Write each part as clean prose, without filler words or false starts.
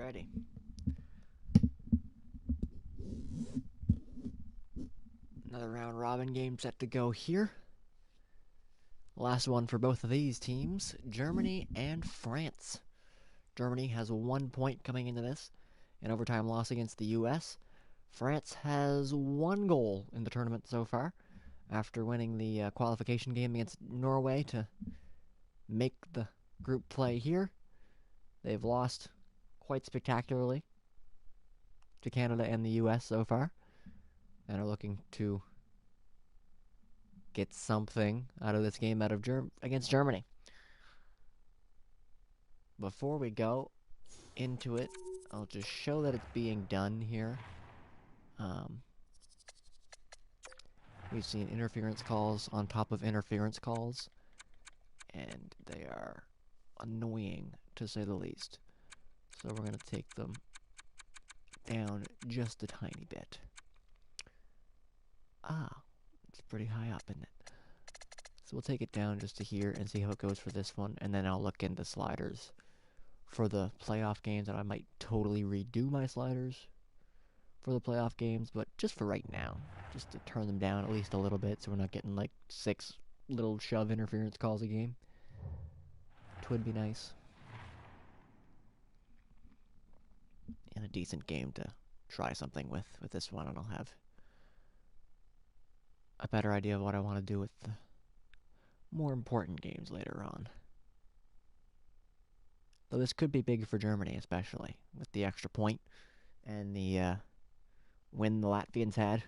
Alrighty. Another round robin game set to go here. Last one for both of these teams, Germany and France. Germany has 1 point coming into this, an overtime loss against the U.S. France has 1 goal in the tournament so far, after winning the qualification game against Norway to make the group play here. They've lost quite spectacularly to Canada and the U.S. so far, and are looking to get something out of this game against Germany. Before we go into it, I'll just show that it's being done here. We've seen interference calls on top of interference calls, and they are annoying, to say the least. So we're going to take them down just a tiny bit. It's pretty high up, isn't it? So we'll take it down just to here and see how it goes for this one, and then I'll look into sliders for the playoff games, and I might totally redo my sliders for the playoff games, but just for right now, just to turn them down at least a little bit so we're not getting like 6 little shove interference calls a game. It would be nice. And a decent game to try something with this one, and I'll have a better idea of what I want to do with the more important games later on. Though this could be big for Germany, especially with the extra point and the win the Latvians had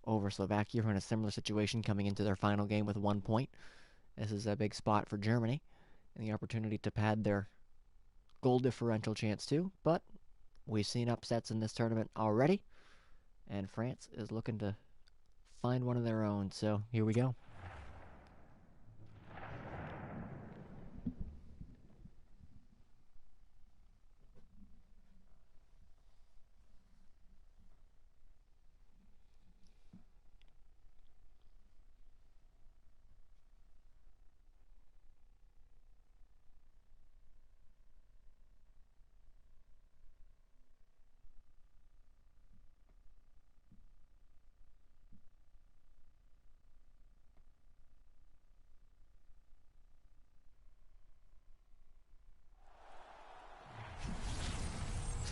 over Slovakia. We're in a similar situation coming into their final game with 1 point. This is a big spot for Germany and the opportunity to pad their goal differential chance too. But we've seen upsets in this tournament already, and France is looking to find one of their own. So here we go.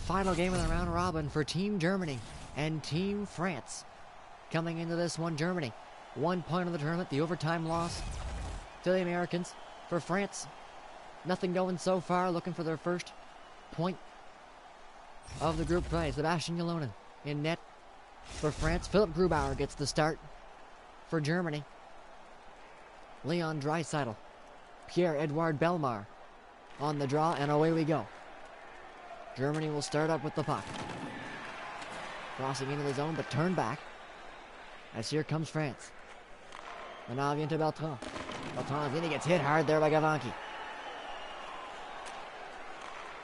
Final game of the round robin for Team Germany and Team France. Coming into this one, Germany, 1 point of the tournament, the overtime loss to the Americans. For France, nothing going so far, looking for their first point of the group play. Sebastian Ylonen in net for France. Philipp Grubauer gets the start for Germany. Leon Draisaitl, Pierre-Edouard Bellemare on the draw, and away we go. Germany will start up with the puck. Crossing into the zone, but turned back. As here comes France. Manavian to Beltran. Beltran in, he gets hit hard there by Gavanki.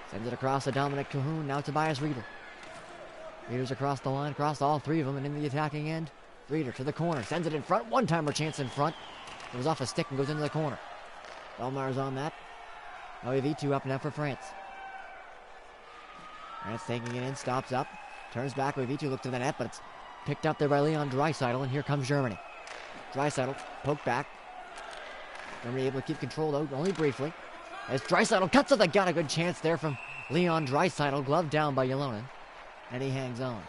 Sends it across to Dominic Cahoon, now Tobias Rieder. Rieder's across the line, across all 3 of them, and in the attacking end. Rieder to the corner, sends it in front, one-timer chance in front. Goes off a stick and goes into the corner. Belmare's on that. Now we have E2 up now for France. France taking it in, stops up, turns back. Oivicu looked to the net, but it's picked up there by Leon Draisaitl, and here comes Germany. Draisaitl poked back. Germany able to keep control, though, only briefly. As Draisaitl cuts it, they got a good chance there from Leon Draisaitl, gloved down by Ylonen, and he hangs on.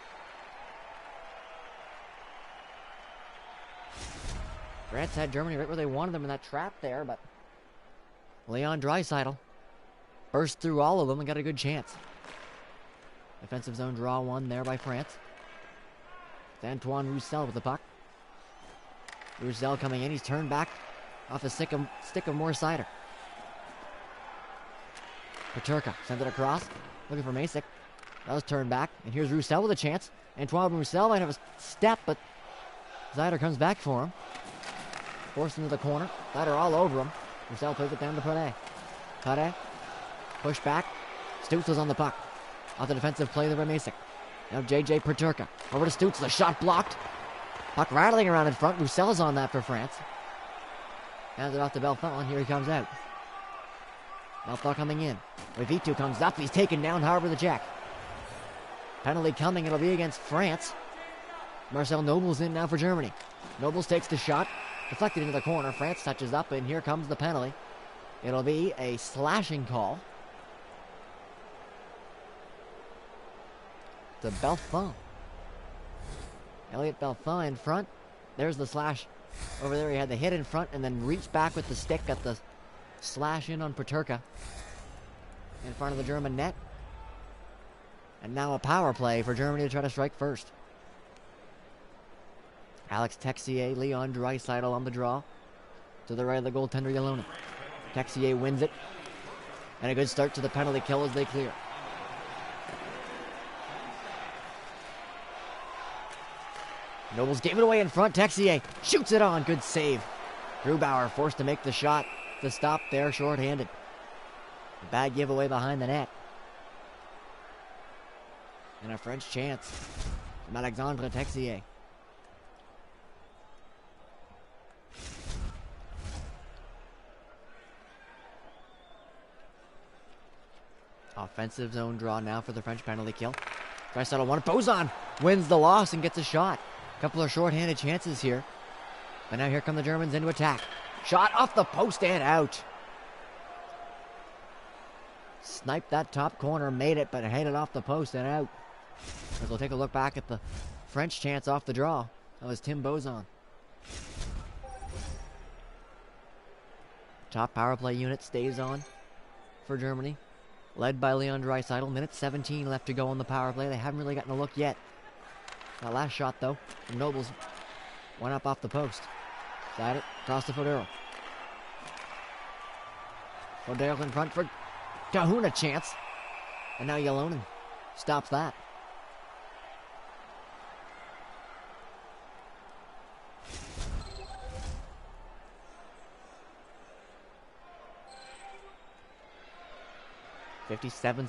France had Germany right where they wanted them in that trap there, but Leon Draisaitl burst through all of them and got a good chance. Defensive zone draw 1 there by France. It's Antoine Roussel with the puck. Roussel coming in. He's turned back off a stick of Moore-Sider. Peterka sends it across. Looking for Masick. That was turned back. And here's Roussel with a chance. Antoine Roussel might have a step, but Sider comes back for him. Forced into the corner. Sider all over him. Roussel plays it down to Pare. Pare. Push back. Stutz on the puck. Off the defensive play there by Masick. Now J.J. Peterka. Over to Stutz. The shot blocked. Puck rattling around in front. Roussel's on that for France. Hands it off to Belfort. Here he comes out. Belfort coming in. Levitu comes up. He's taken down, however, the check. Penalty coming. It'll be against France. Marcel Noble's in now for Germany. Nobles takes the shot. Deflected into the corner. France touches up, and here comes the penalty. It'll be a slashing call to Belfond. Elliot Belfond in front. There's the slash over there. He had the hit in front and then reached back with the stick, got the slash in on Peterka in front of the German net. And now a power play for Germany to try to strike first. Alex Texier, Leon Draisaitl on the draw. To the right of the goaltender, Yalonen. Texier wins it. And a good start to the penalty kill as they clear. Nobles gave it away in front. Texier shoots it on. Good save. Grubauer forced to make the shot to stop there, shorthanded. A bad giveaway behind the net. And a French chance from Alexandre Texier. Offensive zone draw now for the French penalty kill. Draisaitl won it. Bozon wins the loss and gets a shot. Couple of shorthanded chances here. But now here come the Germans into attack. Shot off the post and out. Sniped that top corner, made it, but headed off the post and out. As we'll take a look back at the French chance off the draw. That was Tim Bozon. Top power play unit stays on for Germany. Led by Leon Draisaitl. Minute 17 left to go on the power play. They haven't really gotten a look yet. That last shot, though, from Nobles went up off the post. Side it, across to Fodero. Fodero in front for Kahuna chance. And now Yalonen stops that. Fifty-seven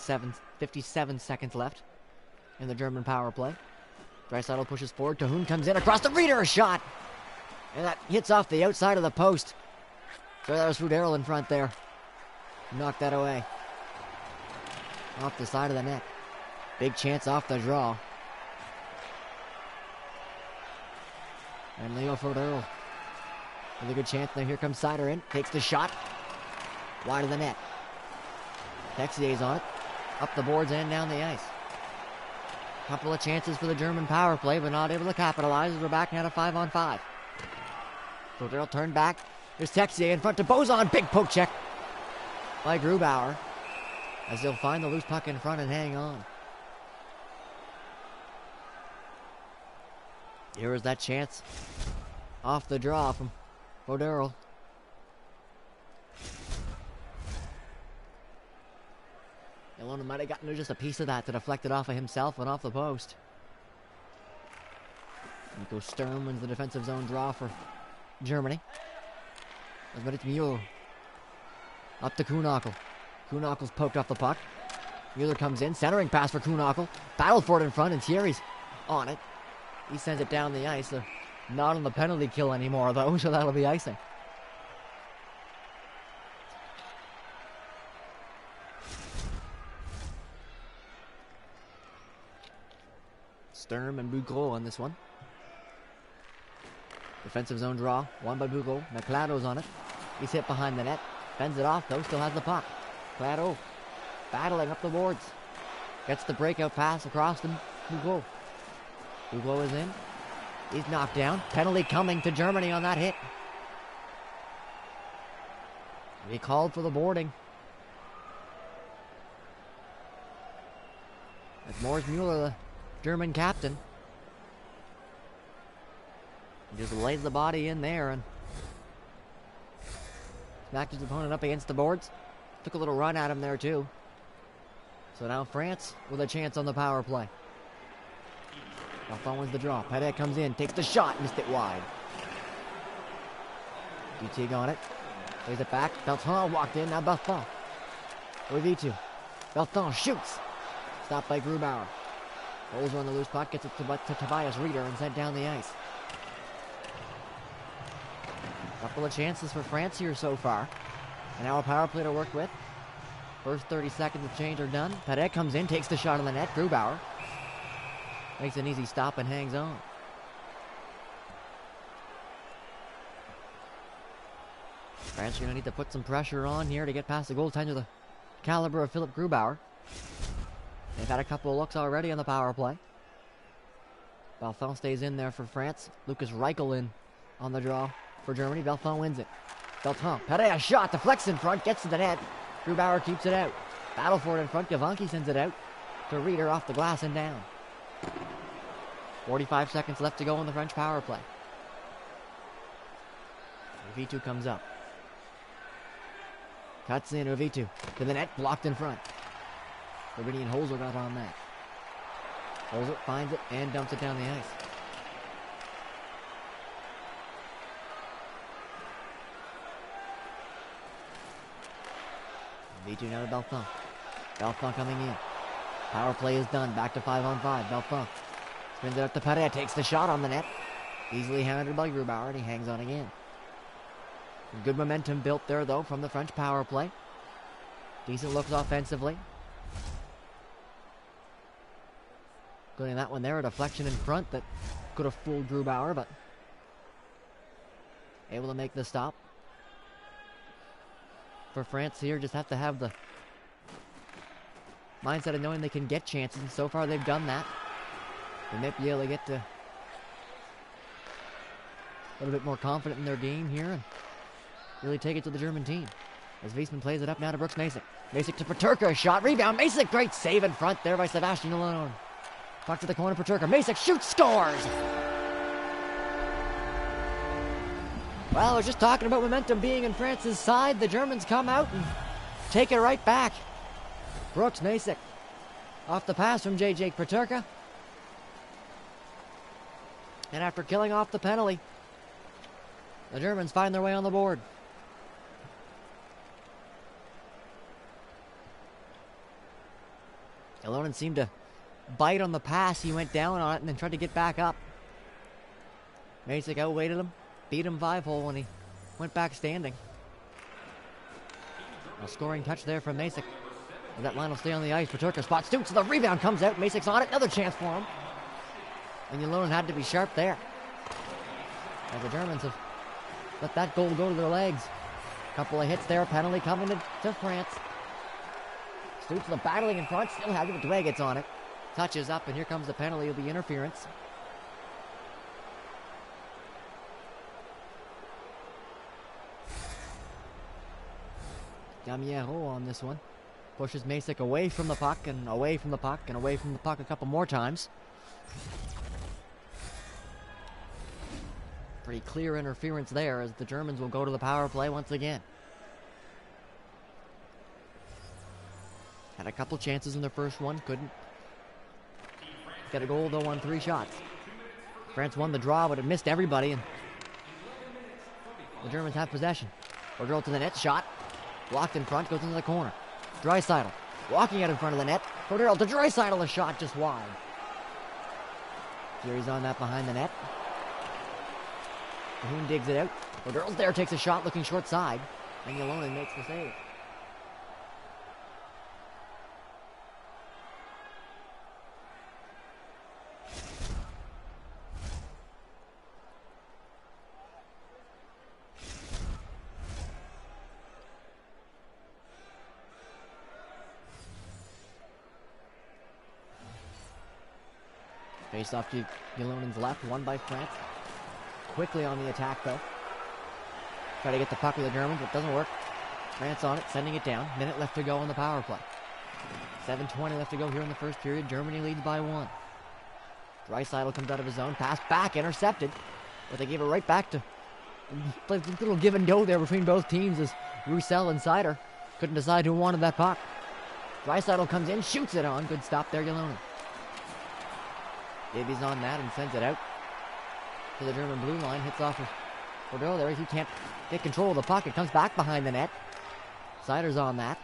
seconds left in the German power play. Draisaitl pushes forward. Kahun comes in across the Reader, a shot. And that hits off the outside of the post. So that was Fodero in front there. Knocked that away. Off the side of the net. Big chance off the draw. And Leo Fodero with a good chance. Now here comes Sider in. Takes the shot. Wide of the net. Texier's on it. Up the boards and down the ice. Couple of chances for the German power play, but not able to capitalize as we're back now to 5-on-5. Fodero turned back. There's Texier in front to Bozon. Big poke check by Grubauer. As they'll find the loose puck in front and hang on. Here is that chance. Off the draw from Fodero. Yalonen might have gotten just a piece of that to deflect it off of himself and off the post. Nico Sturm wins the defensive zone draw for Germany. But it's Mueller. Up to Kuhnhackl. Kuhnhackl's poked off the puck. Mueller comes in, centering pass for Kuhnhackl. Battle for it in front, and Thierry's on it. He sends it down the ice. They're not on the penalty kill anymore, though, so that'll be icing. Sturm and Bougreau on this one. Defensive zone draw, won by Bougreau. Now Clado's on it. He's hit behind the net. Bends it off, though, still has the puck. Clado battling up the boards. Gets the breakout pass across to Bougreau. Bougreau is in. He's knocked down. Penalty coming to Germany on that hit. He called for the boarding. It's Morris Mueller, the German captain. He just lays the body in there and smacked his opponent up against the boards. Took a little run at him there too. So now France with a chance on the power play. Belfond wins the draw. Padet comes in, takes the shot, missed it wide. Dutig on it. Plays it back. Belfond walked in, now Belfond. With V2. Belfond shoots. Stopped by Grubauer. Rolls on the loose puck, gets it to Tobias Reeder and sent down the ice. Couple of chances for France here so far. And now a power play to work with. First 30 seconds of change are done. Padet comes in, takes the shot on the net. Grubauer makes an easy stop and hangs on. France are going to need to put some pressure on here to get past the goaltender, the caliber of Philipp Grubauer. They've had a couple of looks already on the power play. Belfond stays in there for France. Lucas Reichel in on the draw for Germany. Belfond wins it. Belfond, Padet, a shot, deflects in front, gets to the net. Grubauer keeps it out. Battle for it in front. Gavanki sends it out to Reeder off the glass and down. 45 seconds left to go on the French power play. Uvitu comes up. Cuts in Uvitu to the net, blocked in front. Floridian Holzer got on that. Holzer finds it and dumps it down the ice. Uvitu now to Belfond. Belfond coming in. Power play is done. Back to 5-on-5. Belfond spins it up to Padet. Takes the shot on the net. Easily handled by Grubauer, and he hangs on again. Good momentum built there, though, from the French power play. Decent looks offensively. Including that one there, a deflection in front that could have fooled Grubauer, but able to make the stop. For France here, just have to have the mindset of knowing they can get chances, and so far they've done that. They might be able to get to a little bit more confident in their game here and really take it to the German team. As Wiesmann plays it up now to Brooks Masick. Masick to Peterka, a shot, rebound. Masick, great save in front there by Sebastian Alone. Puck to the corner, Peterka. Masick shoots, scores! Well, we're just talking about momentum being in France's side. The Germans come out and take it right back. Brooks Masick off the pass from J.J. Peterka. And after killing off the penalty, the Germans find their way on the board. Ilonen seemed to bite on the pass. He went down on it and then tried to get back up. Masick outweighted him, beat him 5-hole when he went back standing. A scoring touch there from Masick. That line will stay on the ice. Peterka spots Stoots. The rebound comes out. Masick's on it. Another chance for him. And Ilonen had to be sharp there. As the Germans have let that goal go to their legs. Couple of hits there. Penalty coming to France. Stoops the battling in front. Still has it, but Dway gets on it. Touches up, and here comes the penalty. It'll be interference. Damiero on this one. Pushes Masick away from the puck, and away from the puck, and away from the puck a couple more times. Pretty clear interference there as the Germans will go to the power play once again. Had a couple chances in the first one, couldn't get a goal though on 3 shots. France won the draw, but it missed everybody, and the Germans have possession. Bordeaux to the net, shot. Blocked in front, goes into the corner. Draisaitl walking out in front of the net. Bordeaux to Draisaitl, a shot just wide. Fury's on that behind the net. Cahoon digs it out. Bordeaux's there, takes a shot looking short side. And Ilonen makes the save. Face off to Ilonen's left, won by France. Quickly on the attack though. Try to get the puck with the Germans, but it doesn't work. France on it, sending it down. Minute left to go on the power play. 7:20 left to go here in the first period. Germany leads by 1. Draisaitl comes out of his zone, pass back, intercepted. But they gave it right back to a little give and go there between both teams as Roussel and Seider couldn't decide who wanted that puck. Draisaitl comes in, shoots it on. Good stop there, Ilonen. Davies on that and sends it out to the German blue line. Hits off of Bordeaux there. He can't get control of the puck. It comes back behind the net. Seider's on that.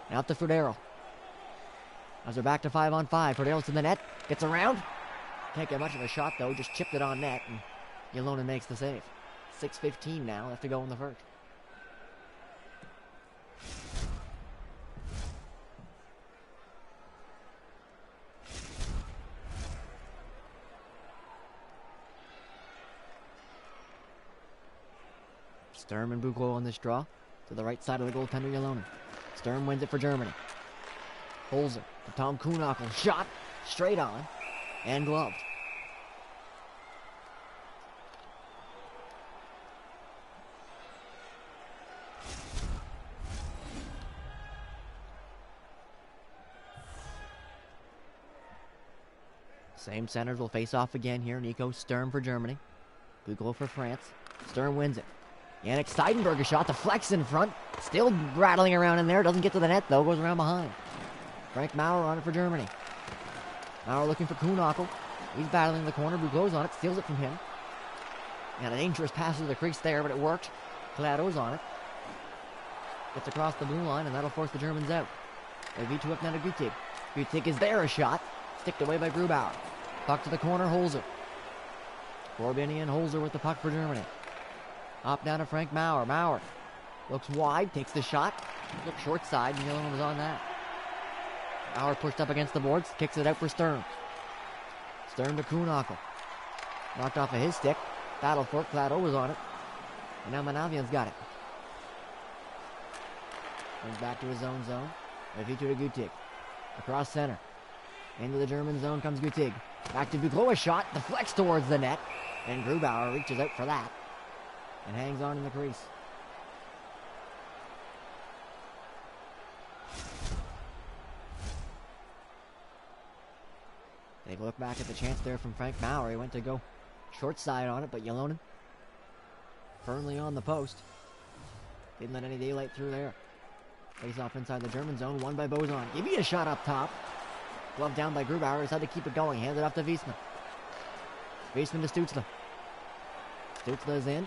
Now to Frodero. As they're back to 5-on-5. Fordero's to the net. Gets around. Can't get much of a shot though. Just chipped it on net. And Ilonen makes the save. 6:15 now left to go in the first. Sturm and Buglo on this draw. To the right side of the goaltender, Ylonen. Sturm wins it for Germany. Holzer to Tom Kuhnhackl. Shot straight on and gloved. Same centers will face off again here. Nico Sturm for Germany. Buglo for France. Sturm wins it. Yannick Seidenberg, a shot, deflects in front. Still rattling around in there. Doesn't get to the net, though. Goes around behind. Frank Maurer on it for Germany. Maurer looking for Kuhnhackl. He's battling in the corner. Buglo's on it. Steals it from him. And a dangerous pass to the crease there, but it worked. Clado's on it. Gets across the blue line, and that'll force the Germans out. They V2 up now to Gutig. Gutig is there, a shot. Sticked away by Grubauer. Puck to the corner, Holzer. Corbinian, Holzer with the puck for Germany. Up down to Frank Maurer. Maurer looks wide, takes the shot. Looks short side, and the other one was on that. Maurer pushed up against the boards, kicks it out for Sturm. Sturm to Kuhnhackl. Knocked off of his stick. Battle for it, Clado was on it. And now Manavian's got it. Comes back to his own zone. V2 to Gutig. Across center. Into the German zone comes Gutig. Back to Buglo, a shot, deflects towards the net. And Grubauer reaches out for that. And hangs on in the crease. They look back at the chance there from Frank Maurer. He went to go short side on it, but Ylonen firmly on the post. Didn't let any daylight through there. Face off inside the German zone, won by Bozon. Give me a shot up top. Glove down by Grubauer. He's had to keep it going. Handed off to Wiesman. Wiesman to Stutzle. Stutzle is in.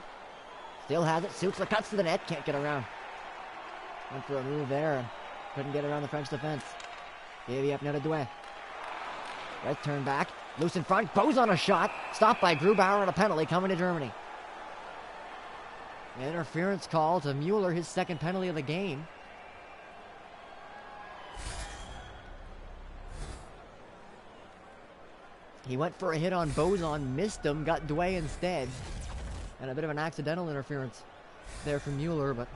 Still has it. Stutzle cuts to the net. Can't get around. Went for a move there and couldn't get around the French defense. Davey up now to Douai. Right turn back. Loose in front. Bozon a shot. Stopped by Grubauer and a penalty coming to Germany. An interference call to Mueller, his second penalty of the game. He went for a hit on Bozon, missed him, got Douai instead. And a bit of an accidental interference there from Mueller, but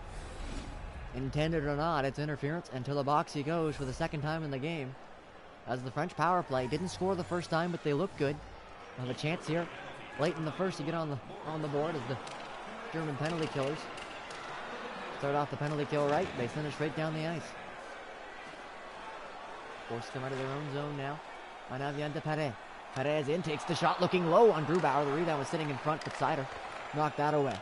intended or not, it's interference, and to the box he goes for the second time in the game. As the French power play didn't score the first time, but they look good. Have a chance here late in the first to get on the board as the German penalty killers start off the penalty kill right. They send it straight down the ice. Forced to come out of their own zone now. Manavian to Perez. Perez in, takes the shot, looking low on Grubauer. The rebound was sitting in front, but Seider knocked that away.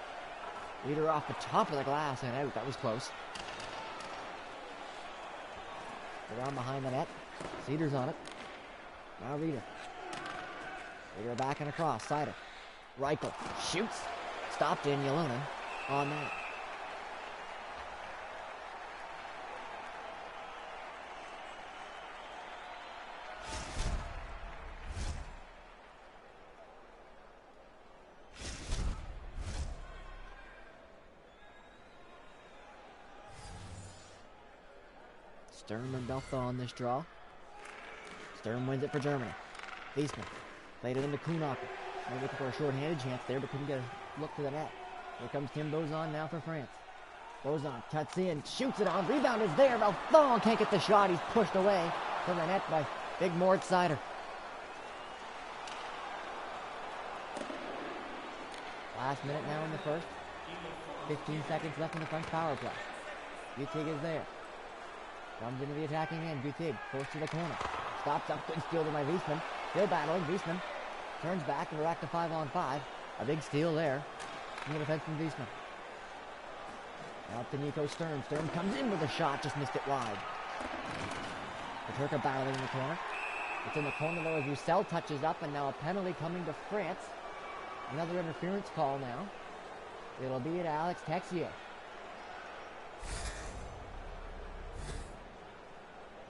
Leader off the top of the glass and out. That was close. Around behind the net. Cedars on it. Now Reeder. Reeder back and across. Seider. Reichel shoots. Stopped in Ylonen on that. Sturm and Beltha on this draw. Sturm wins it for Germany. Wiesman played it into Kuhnhackl. They're looking for a short-handed chance there, but couldn't get a look to the net. Here comes Tim Bozon now for France. Bozon cuts in, shoots it on. Rebound is there. Belthon can't get the shot. He's pushed away from the net by Big Mort Seider. Last minute now in the first. 15 seconds left in the French power play. Gutig is there. Comes into the attacking end. Gutig forced to the corner. Stops up, good steal by Wiesman. Still battling. Wiesman turns back and we're back to 5-on-5. A big steal there in the defense from Wiesman. Out to Nico Sturm. Sturm comes in with a shot, just missed it wide. Peterka battling in the corner. It's in the corner though as Roussel touches up, and now a penalty coming to France. Another interference call now. It'll be at Alex Texier.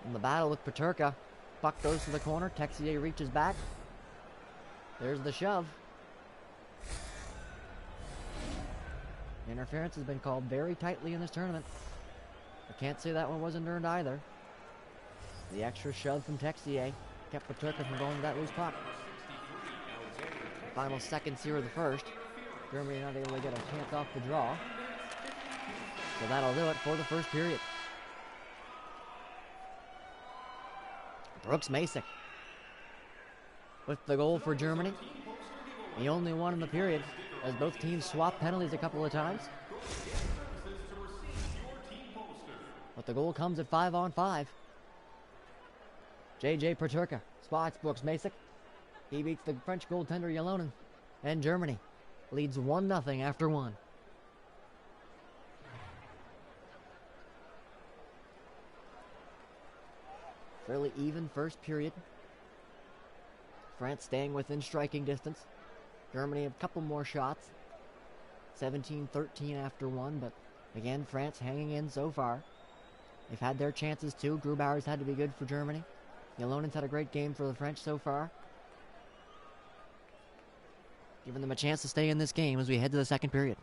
In the battle with Peterka, puck goes to the corner. Texier reaches back. There's the shove. Interference has been called very tightly in this tournament. I can't say that one wasn't earned either. The extra shove from Texier kept Peterka from going to that loose puck. Final seconds here of the first. Germany not able to get a chance off the draw. So that'll do it for the first period. Brooks Masick with the goal for Germany. The only one in the period, as both teams swapped penalties a couple of times. But the goal comes at 5-on-5. J.J. Peterka spots Brooks Masick. He beats the French goaltender Ylonen. And Germany leads 1-0 after one. Fairly even first period. France staying within striking distance. Germany a couple more shots. 17-13 after one, but again, France hanging in so far. They've had their chances too. Grubauer's had to be good for Germany. Ylonen's had a great game for the French so far. Giving them a chance to stay in this game as we head to the second period.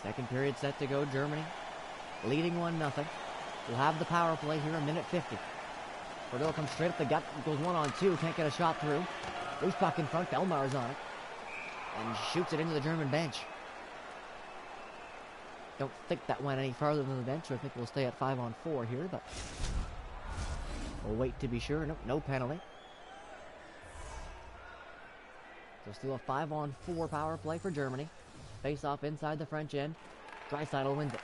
Second period set to go. Germany leading 1-0. We'll have the power play here, a minute 50. Cordell comes straight up the gut, goes 1-on-2, can't get a shot through. Loose puck in front, Belmar's on it. And shoots it into the German bench. Don't think that went any farther than the bench, so I think we'll stay at 5-on-4 here, but we'll wait to be sure. Nope, no penalty. So still a 5-on-4 power play for Germany. Face off inside the French end. Draisaitl wins it.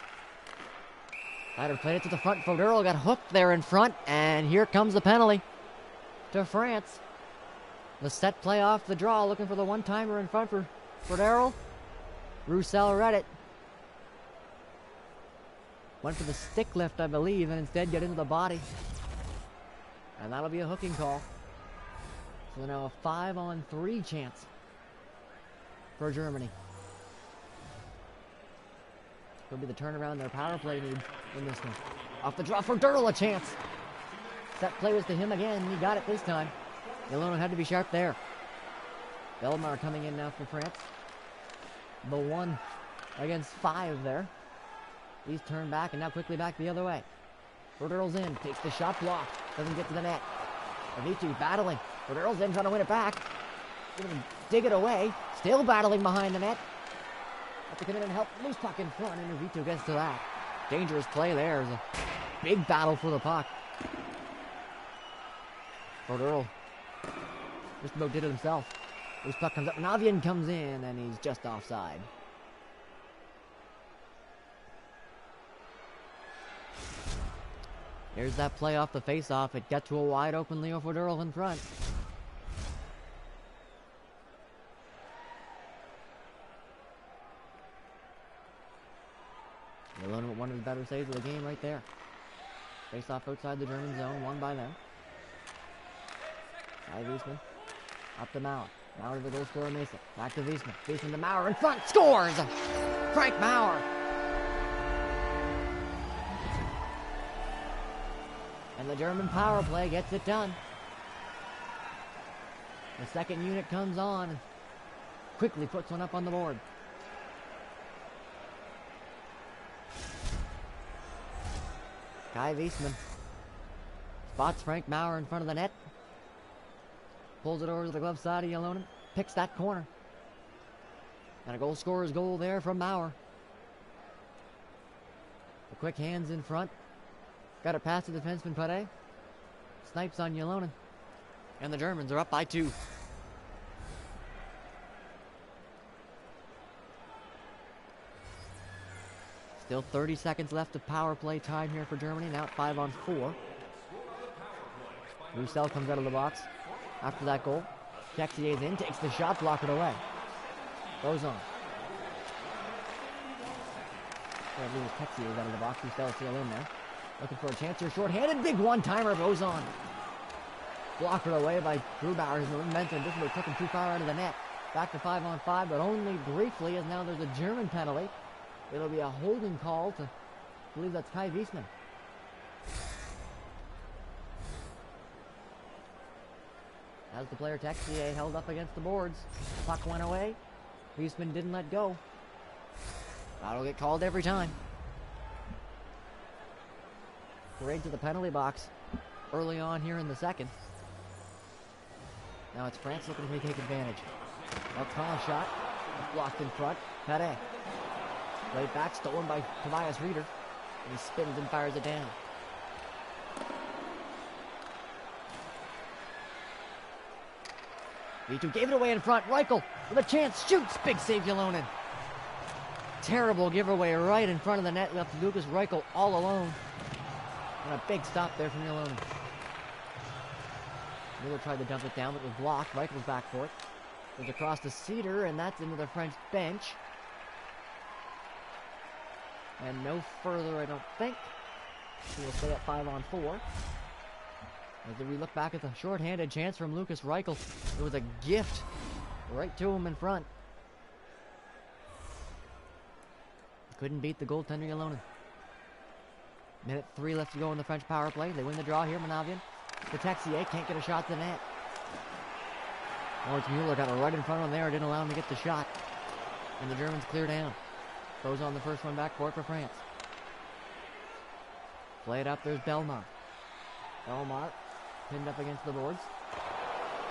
Ryder played it to the front. Foderl got hooked there in front, and here comes the penalty to France. The set play off the draw, looking for the one-timer in front for Foderl. Roussel read it. Went for the stick lift, I believe, and instead got into the body. And that'll be a hooking call. So now a 5-on-3 chance for Germany. It'll be the turnaround their power play needs in this one. Off the draw for Durrell, a chance. Set play was to him again. He got it this time. Ylonen had to be sharp there. Belmar coming in now for France. The 1 against 5 there. He's turned back and now quickly back the other way. Durrell's in, takes the shot block, doesn't get to the net. Avitu battling. Durrell's in, trying to win it back. Gonna dig it away. Still battling behind the net. Have to come in and help. Loose puck in front, and Vito gets to that. Dangerous play there. It was a big battle for the puck. Earl just about did it himself. Loose puck comes up. Navian comes in, and he's just offside. Here's that play off the face-off. It got to a wide open Leo Fodorov in front. Alone with one of the better saves of the game right there. Face off outside the German zone, won by them. By Wiesman. Up to Mauer. Mauer to the goal scorer Mason. Back to Wiesman. Wiesman to Mauer in front. Scores! Frank Mauer. And the German power play gets it done. The second unit comes on and quickly puts one up on the board. Kai Wiesman spots Frank Mauer in front of the net. Pulls it over to the glove side of Ylonen. Picks that corner. And a goal scorer's goal there from Mauer. The quick hands in front. Got it past the defenseman Pare. Snipes on Ylonen. And the Germans are up by 2. Still 30 seconds left of power play time here for Germany. Now at 5-on-4. Roussel comes out of the box after that goal. Texier's in, takes the shot, block it away. Goes on. I believe Texier's out of the box. Roussel's still in there. Looking for a chance here. Short-handed, big one-timer goes on. Blocked away by Grubauer. As mentioned, this took him too far out of the net. Back to 5-on-5, but only briefly, as now there's a German penalty. It'll be a holding call to, I believe that's Kai Wiesman. As the player Texier held up against the boards, puck went away. Wiesman didn't let go. That'll get called every time. right to the penalty box early on here in the second. Now it's France looking to take advantage. Beltran shot, blocked in front. Pere. Right back, stolen by Tobias Rieder. And he spins and fires it down. V2 gave it away in front. Reichel with a chance, shoots. Big save, Ylonen. Terrible giveaway right in front of the net. Left Lucas Reichel all alone. And a big stop there from Ylonen. Miller tried to dump it down, but was blocked. Reichel's back for it. Goes across the Cedar, and that's into the French bench. And no further, I don't think. He will stay at 5-on-4. As we look back at the shorthanded chance from Lucas Reichel, it was a gift right to him in front. Couldn't beat the goaltender Ylonen. Minute 3 left to go in the French power play. They win the draw here, Monavian. The Texier can't get a shot to the net. Moritz Mueller got it right in front of him there, didn't allow him to get the shot. And the Germans clear down. Goes on the first one back court for France. Play it up, there's Belmar. Belmar pinned up against the boards.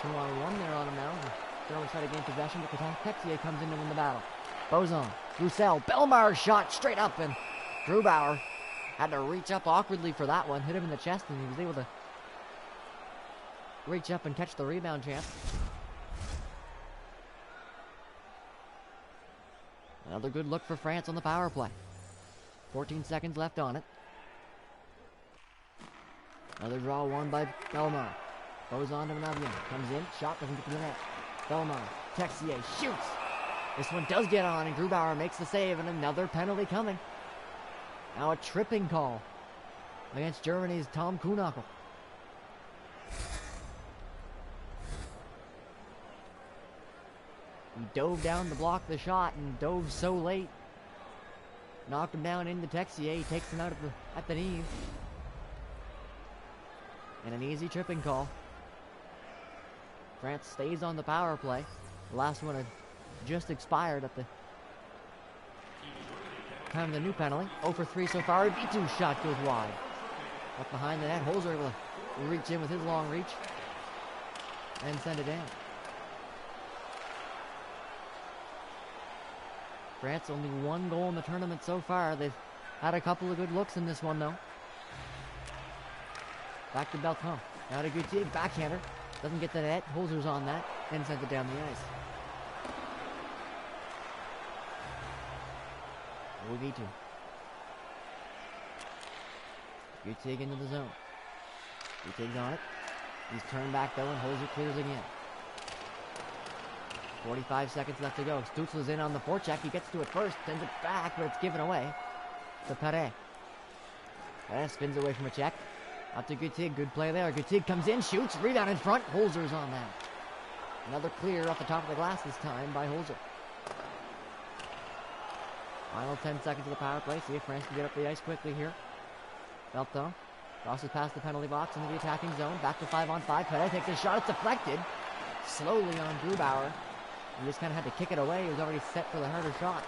2-on-1 there on him now. The Germans try to gain possession, but the Texier comes in to win the battle. Bozon, Roussel, Belmar's shot straight up, and Grubauer had to reach up awkwardly for that one. Hit him in the chest, and he was able to reach up and catch the rebound chance. Another good look for France on the power play. 14 seconds left on it. Another draw won by Belmar. Goes on to Monavian. Comes in. Shot doesn't get to the net. Belmar. Texier shoots. This one does get on, and Grubauer makes the save, and another penalty coming. Now a tripping call against Germany's Tom Kuhnackel. He dove down to block the shot and dove so late. Knocked him down into Texier. He takes him out at the knees. And an easy tripping call. France stays on the power play. The last one had just expired at the time of the new penalty. 0 for 3 so far. V2 shot goes wide. Up behind the net. Holzer will reach in with his long reach and send it down. France only 1 goal in the tournament so far. They've had a couple of good looks in this one, though. Back to Beltran. Now to Gutier, backhander. Doesn't get the net. Holzer's on that. Then sends it down the ice. V2. Gutier into the zone. Gutier's on it. He's turned back, though, and Holzer clears again. 45 seconds left to go. Stützle's in on the forecheck. He gets to it first, sends it back, but it's given away to Pere. Pere spins away from a check. Up to Gutier. Good play there. Gutier comes in, shoots, rebound in front. Holzer's on that. Another clear off the top of the glass this time by Holzer. Final 10 seconds of the power play. See if France can get up the ice quickly here. Belton crosses past the penalty box into the attacking zone. Back to 5-on-5. Pere takes a shot. It's deflected. Slowly on Grubauer. He just kind of had to kick it away. He was already set for the harder shot.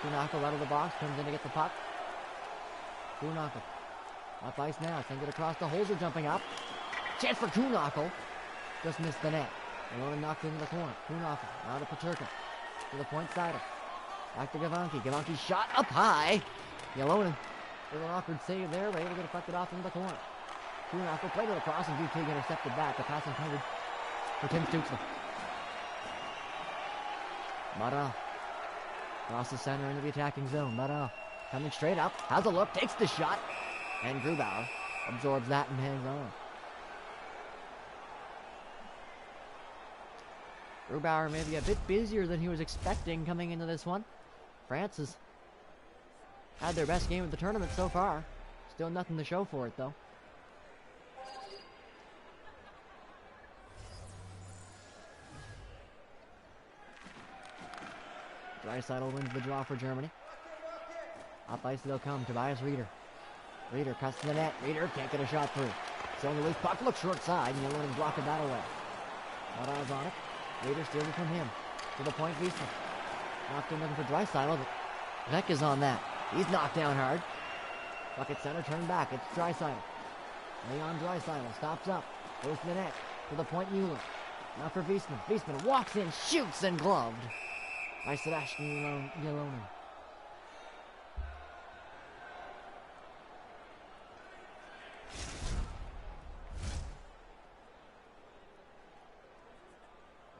Kuhnackel out of the box. Comes in to get the puck. Kuhnackel. Up ice now. Sends it across to Holzer jumping up. Chance for Kuhnackel. Just missed the net. Ylonen knocked into the corner. Kuhnackel. Now to Peterka. To the point sider. Back to Gavanki. Gavanki shot up high. Ylonen with an awkward save there. But able to get deflected off into the corner. Kuhnackel played it across and Gutier intercepted back. The pass intended for Tim Stützle. Marat. Across the center into the attacking zone. Marat coming straight up. Has a look. Takes the shot. And Grubauer absorbs that and hangs on. Grubauer may be a bit busier than he was expecting coming into this one. France has had their best game of the tournament so far. Still nothing to show for it, though. Draisaitl wins the draw for Germany. Up ice they'll come. Tobias Rieder. Rieder cuts to the net. Rieder can't get a shot through. So the loose puck looks short side, and Ylonen blocking that away. Marat's on it. Rieder steals it from him. To the point, Wiesler. Knocked in looking for Draisaitl, but Beck is on that. He's knocked down hard. Bucket center, turn back. It's Draisaitl. Leon Draisaitl stops up. Goes to the net. To the point, Mueller. Now for Wiesman. Wiesman walks in, shoots, and gloved by Sebastian Ylonen.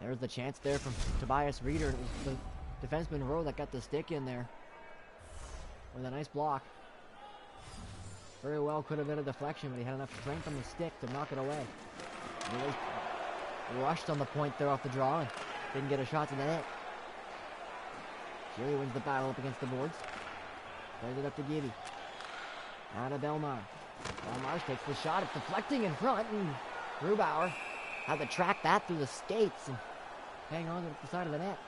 There's the chance there from Tobias Reeder. It was the defenseman Rowe that got the stick in there with a nice block. Very well could have been a deflection, but he had enough strength on the stick to knock it away. He rushed on the point there off the draw and didn't get a shot to the net. Jerry wins the battle up against the boards. Plays it up to Gibby. Now to Belmar. Belmar takes the shot. It's deflecting in front, and Grubauer had to track that through the skates and hang on to the side of the net.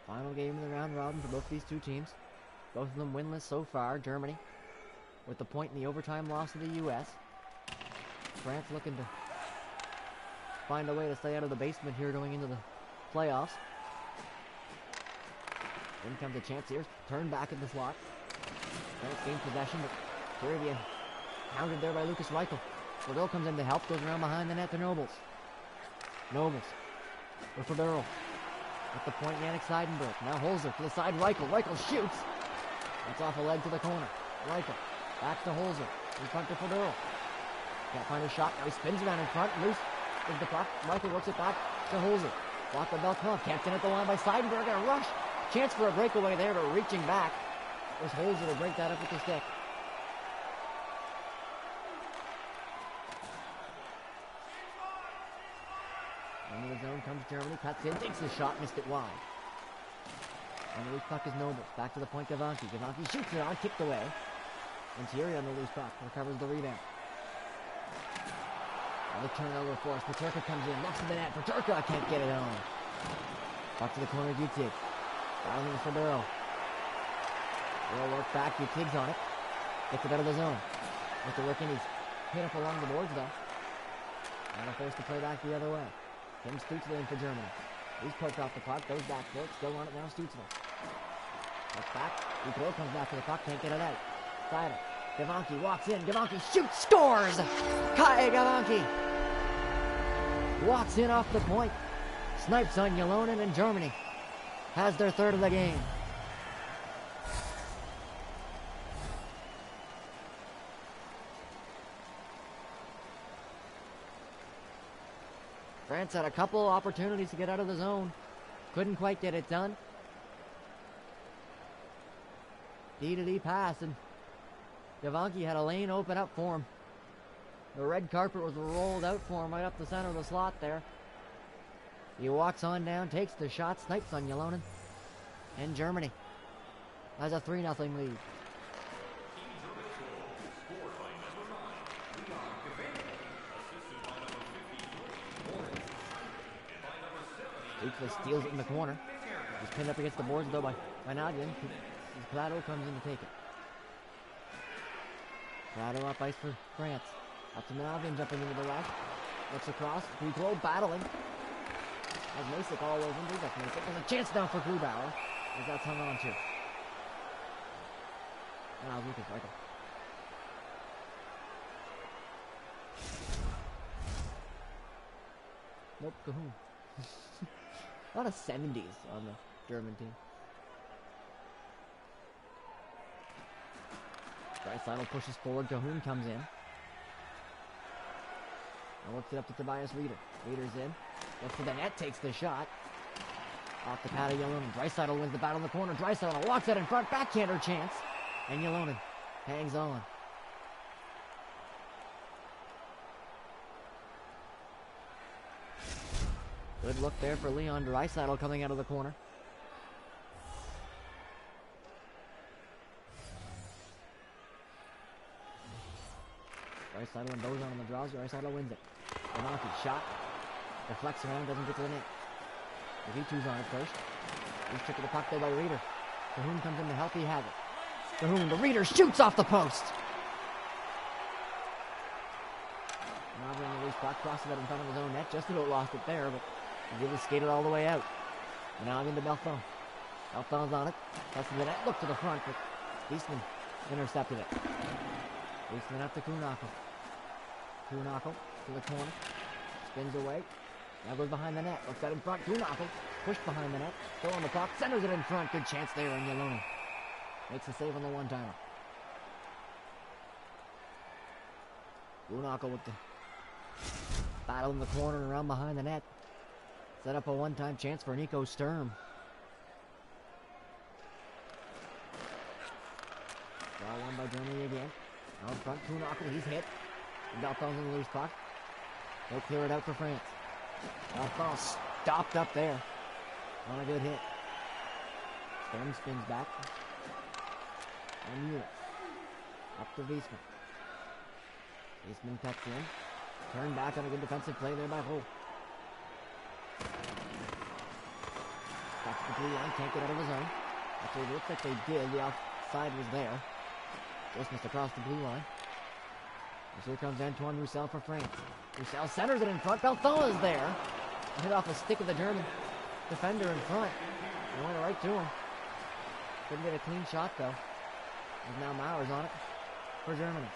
Final game of the round robin for both these two teams. Both of them winless so far. Germany with the point in the overtime loss to the U.S. France looking to find a way to stay out of the basement here going into the playoffs. In comes a chance here. Turn back in the slot. France gains possession, but Caribbean hounded there by Lucas Reichel. Fordell comes in to help. Goes around behind the net to Nobles. Nobles with Fordell. At the point, Yannick Seidenberg. Now Holzer to the side. Reichel. Reichel shoots. That's off a leg to the corner. Reichel back to Holzer. In front to Fordell. Can't find a shot. Now he spins around in front. Loose is the puck. Reichel works it back to Holzer. Blocked by Belcon. Camped in at the line by Seidenberg. And a rush. Chance for a breakaway there, but reaching back was Holzer to break that up with the stick. Into the zone comes Germany, cuts in, takes the shot, missed it wide. On the loose puck is Nobles, back to the point, Gavanki. Gavanki shoots it on, kicked away. Interior on the loose puck, recovers the rebound. The turnover for us, Peterka comes in, looks to the net, Peterka can't get it on. Back to the corner, Gutig. Battling for Burrow. Burrow work back, Gutig's on it. Gets it out of the zone. With the work in, he's hit up along the boards though. And a force to play back the other way. Tim Stützle in for Germany. He's poked off the puck, goes back for it, still on it now, Stützle. Looks back, Duclos comes back to the puck, can't get it out. Seider. Gavanki walks in, Gavanki shoots, scores! Kai Gavanki walks in off the point. Snipes on Ylonen, and Germany has their third of the game. France had a couple opportunities to get out of the zone. Couldn't quite get it done. D-to-D pass, and Gavanki had a lane open up for him. The red carpet was rolled out for him right up the center of the slot there. He walks on down, takes the shot, snipes on Ylonen. And Germany has a 3-0 lead. Stützle steals it in the corner. He's pinned up against the boards though by Nadjan. Plateau comes in to take it. Plateau up ice for France. Up to Nadjan jumping into the left. Looks across. Duclos battling. As Masick all over him. There's a chance now for Grubauer. As that's hung on to. Now Lucas Reichel. Nope, Cahoon. A lot of 70s on the German team. Draisaitl pushes forward, Cahoon comes in. And works it up to Tobias Reeder. Reeder's in. Looks for the net, takes the shot. Off the pad of Ylonen. Draisaitl wins the battle in the corner. Draisaitl walks out in front, backhander chance. And Ylonen hangs on. Good look there for Leon Draisaitl coming out of the corner. Draisaitl and Bozon on the draws. Draisaitl wins it. Gavanki shot. Deflects around, doesn't get to the net. The V2's on it first. He's tricked the puck there by Reeder. Cahoon comes in to help, he has it. Cahoon, the Reeder shoots off the post. Now on the loose loose puck, crosses it in front of his own net. Just about lost it there, but he really skated all the way out. And now into Belfon. Belfon's on it. Passes the net. Look to the front, but Eastman intercepted it. Eastman up to Kuhnackel. Kuhnackel to the corner. Spins away. Now goes behind the net. Looks out in front. Kuhnackel pushed behind the net. Still on the puck. Centers it in front. Good chance there, and Yalona makes a save on the one-timer. Kuhnackel with the battle in the corner and around behind the net. Set up a one-time chance for Nico Sturm. Draw one by Germany again. Out in front, Kuhnackel, he's hit. Belfon's in the loose puck. They'll clear it out for France. Belfon stopped up there on a good hit. Sturm spins back. And Munich. Up to Wiesman. Wiesman cuts in. Turned back on a good defensive play there by Ho. Back to the blue line, can't get out of his own. Actually, it looks like they did. The outside was there. Just missed across the blue line. And here comes Antoine Roussel for France. Roussel centers it in front. Belfon is there. Hit off a stick of the German defender in front. It went right to him. Couldn't get a clean shot though. And now Mauer's on it for Germany.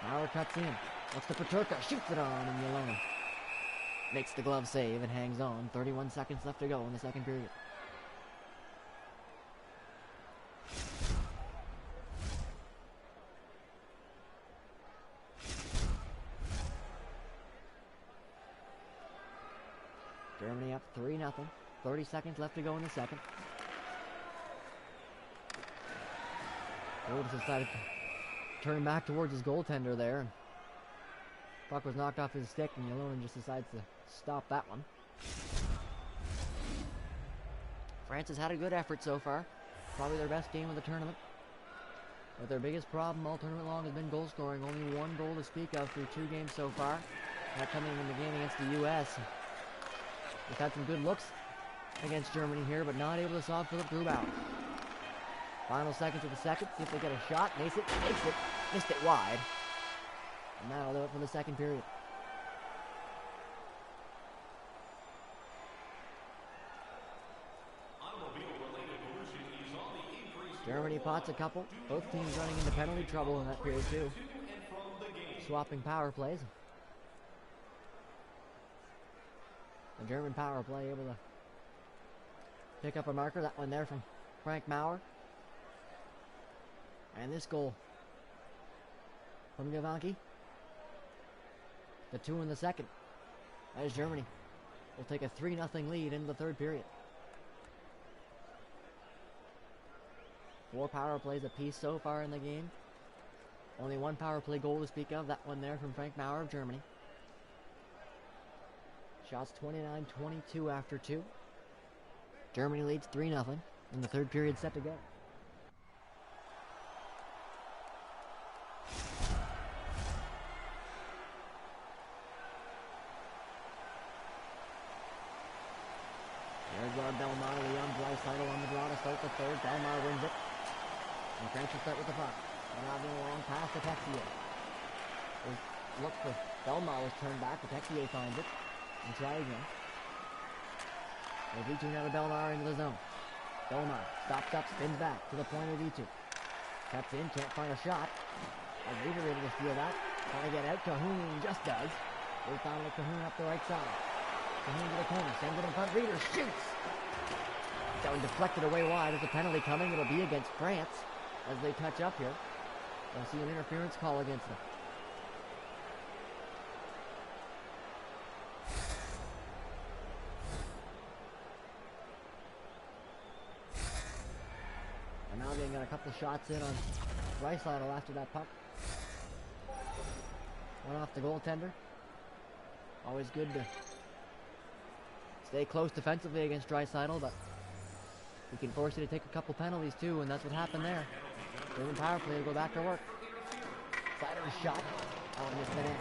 Mauer cuts in. Looks to Peterka. Shoots it on, and Yalona makes the glove save and hangs on. 31 seconds left to go in the second period. Germany up 3-0. 30 seconds left to go in the second. Gould decided to turn back towards his goaltender there. And puck was knocked off his stick, and Yalona just decides to stop that one. France has had a good effort so far. Probably their best game of the tournament. But their biggest problem all tournament long has been goal scoring. Only one goal to speak of through 2 games so far. That coming in the game against the U.S. They've had some good looks against Germany here, but not able to solve Philipp Grubauer. Final seconds of the second. See if they get a shot. Makes it. Missed it wide. And that'll do it for the second period. Germany pots a couple. Both teams running into penalty trouble in that period too. Swapping power plays. The German power play able to pick up a marker. That one there from Frank Mauer. And this goal from Gavanki. The 2 in the second. As Germany will take a 3-0 lead into the third period. 4 power plays apiece so far in the game. Only 1 power play goal to speak of. That one there from Frank Mauer of Germany. Shots 29-22 after 2. Germany leads 3-0, and the third period set to go. There's Belmar, Leon Draisaitl on the draw to start the third. Belmar wins it. And France will start with the puck. And now being a long pass to Texier. Look for Belmar was turned back, but Texier finds it. And try again. They're reaching out of Belmar into the zone. Belmar stops up, spins back to the point of V2. Cuts in, can't find a shot. As Reeder able to steal that. Trying to get out. Cahoon just does. They found Cahoon up the right side. Cahoon to the corner, sends it in front. Reeder shoots. That one deflected away wide. There's a penalty coming. It'll be against France as they touch up here. We'll see an interference call against them. And now they got a couple of shots in on Draisaitl after that puck. One off the goaltender. Always good to stay close defensively against Draisaitl, but we can force you to take a couple penalties too, and that's what happened there. German power play to go back to work. Sider's shot. Oh, and missed the net.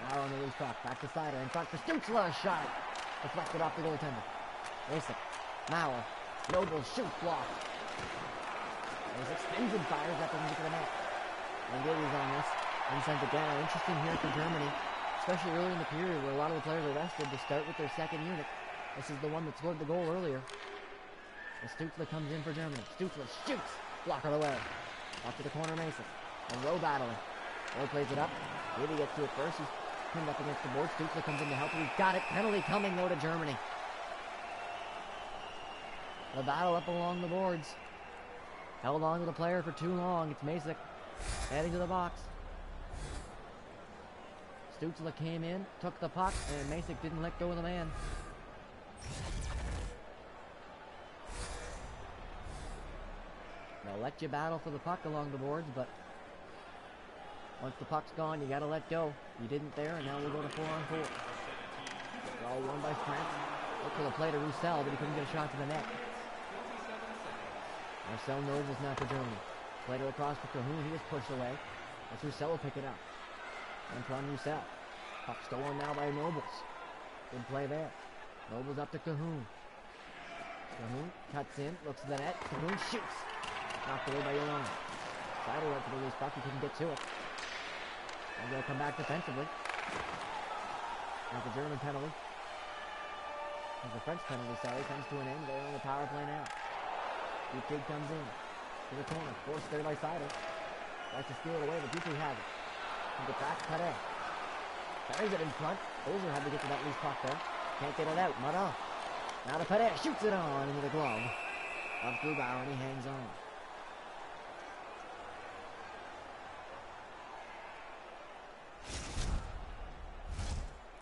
Now on the loose puck. Back to Sider. In front for Stutzler. Shot. Deflected off the goaltender. Racing. Mauer. Noble shoots block. He spins and fires up into the net. And Gillies on this. And sends it down. Interesting here for Germany. especially early in the period where a lot of the players are rested, to start with their second unit. This is the one that scored the goal earlier. And Stutzle comes in for Germany. Stutzle shoots. Blocker away. Off to the corner, Mason. And Rowe battling. Rowe plays it up. Maybe gets to it first. He's pinned up against the board. Stutzle comes in to help. He's got it. Penalty coming, though, to Germany. The battle up along the boards. Held on to the player for too long. It's Masick heading to the box. Stutzle came in, took the puck, and Masick didn't let go of the man. They'll let you battle for the puck along the boards, but once the puck's gone, you gotta let go. You didn't there, and now we'll go to 4-on-4. They're all won by France. Look for the play to Roussel, but he couldn't get a shot to the net. Marcel Nobles now for Germany. Played it across for Cahoon. He is pushed away. That's Roussel will pick it up. Antoine Roussel. Puck stolen now by Nobles. Good play there. Nobles up to Cahoon. Cahoon cuts in, looks at the net. Cahoon shoots. Knocked away by Yolanda. Sider went for the loose puck. He couldn't get to it. And they'll come back defensively. There's the German penalty. There's the French penalty, comes to an end. They're on the power play now. Dupuis comes in to the corner. Forced there by Sider. Tries to steal it away, but Dupuis has it. He gets back to Pade. Carries it in front. Ozer had to get to that loose puck there. Can't get it out. Mada. Now to Pade. Shoots it on into the glove of Grubauer, and he hangs on.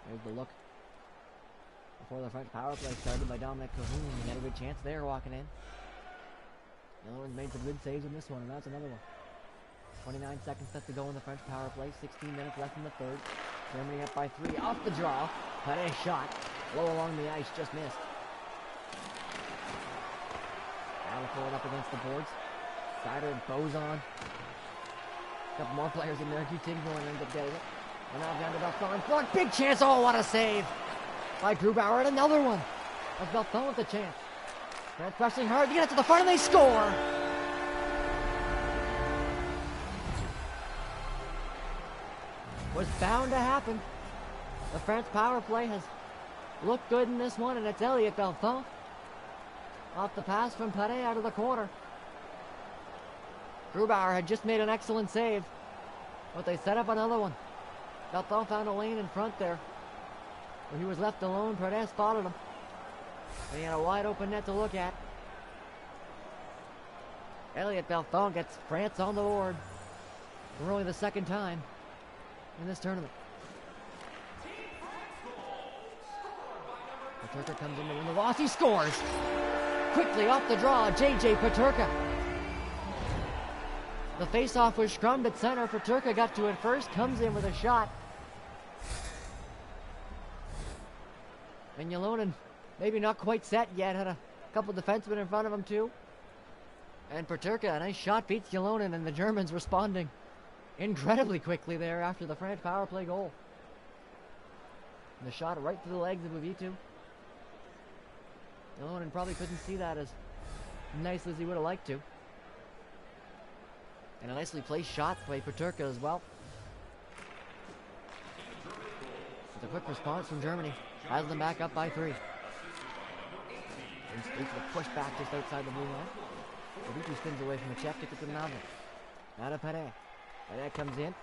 There's the look before the French power play started by Dominic Cahoon. He had a good chance there walking in. The other one's made some good saves in this one, and that's another one. 29 seconds left to go in the French power play. 16 minutes left in the third. Germany up by 3. Off the draw. Pade shot. Low along the ice. Just missed. Now pull it up against the boards. Sider and Bozon. A couple more players in there. Gutigno and ends up getting it. And now down to Belfond. Block. Big chance. Oh, what a save by Grubauer. And another one. That's Belfond with the chance. France pressing hard to get it to the front, and they score. Was bound to happen. The France power play has looked good in this one, and it's Elliot Belfond. Off the pass from Pade out of the corner. Grubauer had just made an excellent save, but they set up another one. Belfond found a lane in front there, where he was left alone. Pade spotted him. And he had a wide open net to look at. Elliot Belfond gets France on the board for only the second time in this tournament. Peterka comes in to win the loss. He scores! Quickly off the draw, J.J. Peterka. The face-off was scrummed at center. Peterka got to it first, comes in with a shot. And Ylonen, maybe not quite set yet, had a couple defensemen in front of him too. And Peterka, a nice shot, beats Ylonen, and the Germans responding incredibly quickly there after the French power play goal. And the shot right to the legs of Uvitu. Ylonen probably couldn't see that as nice as he would have liked to. And a nicely placed shot by Peterka as well. With a quick response from Germany. Has them back up by 3. And Stutzle pushed back just outside the blue line. Uvitu spins away from the check, gets it to Malvin. Now to Pade. Pade comes in.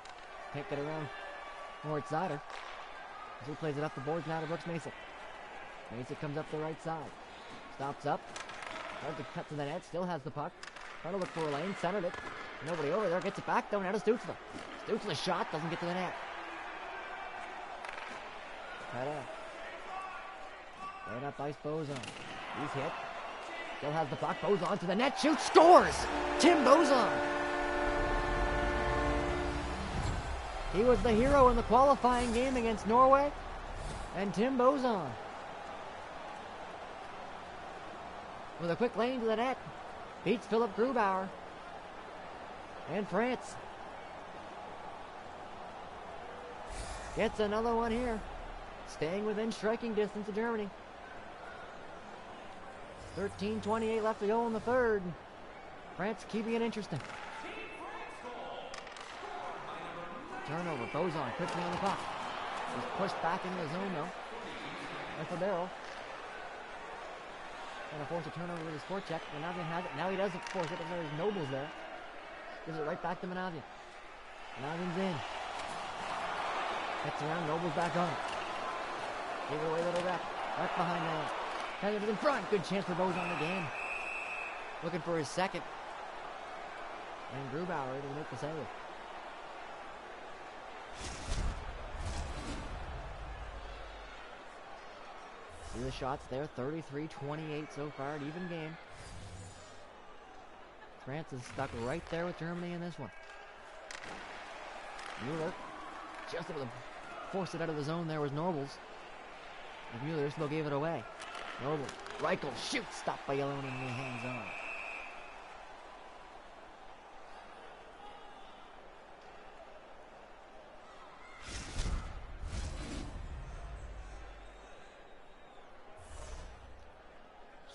Can't get around Moritz Sider. As he plays it up the boards now to Brooks Masick. Masick comes up the right side. Stops up. Hard to cut to the net. Still has the puck. Trying to look for a lane. Centered it. Nobody over there. Gets it back though. Now to Stutzle. Stutzle's shot doesn't get to the net. Pade. Right up ice, Bozon. He's hit. Still has the puck. Bozon to the net. Shoots. Scores! Tim Bozon. He was the hero in the qualifying game against Norway. And Tim Bozon, with a quick lane to the net, beats Philipp Grubauer. And France gets another one here, staying within striking distance of Germany. 13:28 left to go in the third. France keeping it interesting. Turnover. Bozon quickly on the puck. He's pushed back into the zone though. And for Barrow. Trying to force a turnover with his forecheck. Manavian has it. Now he doesn't force it, but there's Nobles there. Gives it right back to Manavian. Manavian's in. Gets around, Nobles back on it. Gave it away, little rep. Right behind that. Has it in front. Good chance for Bozon again. Looking for his second. And Grubauer able to make the save. See the shots there. 33-28 so far. An even game. France is stuck right there with Germany in this one. Mueller just able to force it out of the zone. There was Nobles. And Mueller still gave it away. Nobles. Reichel shoots. Stopped by Yellow in the hands on.